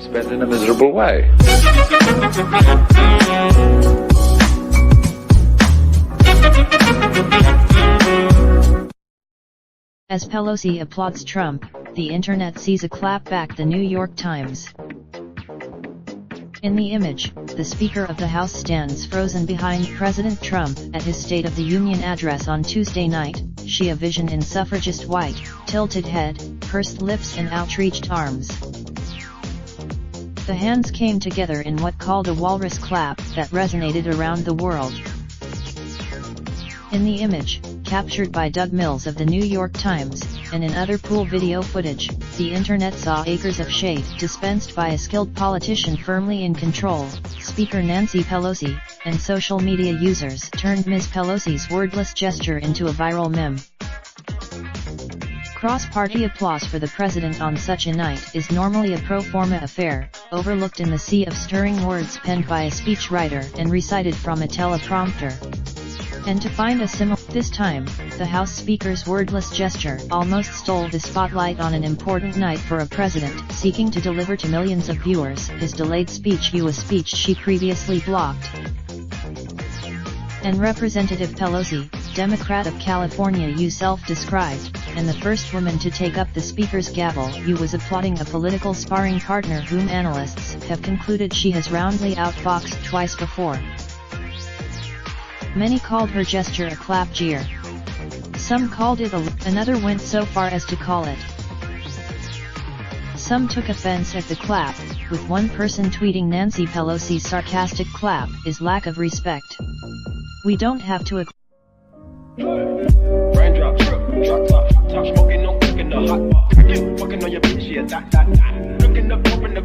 Spent in a miserable way. As Pelosi applauds Trump, the internet sees a clapback. The New York Times. In the image, the Speaker of the House stands frozen behind President Trump at his State of the Union address on Tuesday night, she a vision in suffragist white, tilted head, pursed lips and outreached arms. The hands came together in what called a walrus clap that resonated around the world. In the image, captured by Doug Mills of the New York Times, and in other pool video footage, the internet saw acres of shade dispensed by a skilled politician firmly in control, Speaker Nancy Pelosi, and social media users turned Ms. Pelosi's wordless gesture into a viral meme. Cross-party applause for the president on such a night is normally a pro forma affair, overlooked in the sea of stirring words penned by a speechwriter and recited from a teleprompter. And to find a similar, this time, the House Speaker's wordless gesture almost stole the spotlight on an important night for a president seeking to deliver to millions of viewers his delayed speech, a speech she previously blocked. And Representative Pelosi, Democrat of California, self-described, and the first woman to take up the Speaker's gavel, was applauding a political sparring partner whom analysts have concluded she has roundly outboxed twice before. Many called her gesture a clap jeer. Some called it another went so far as to call it. Some took offense at the clap, with one person tweeting Nancy Pelosi's sarcastic clap is lack of respect. We don't have to Raindrop, drop top, smoking, no cooking the hot pot. Fucking on your bitch, yeah, that. Looking up, open the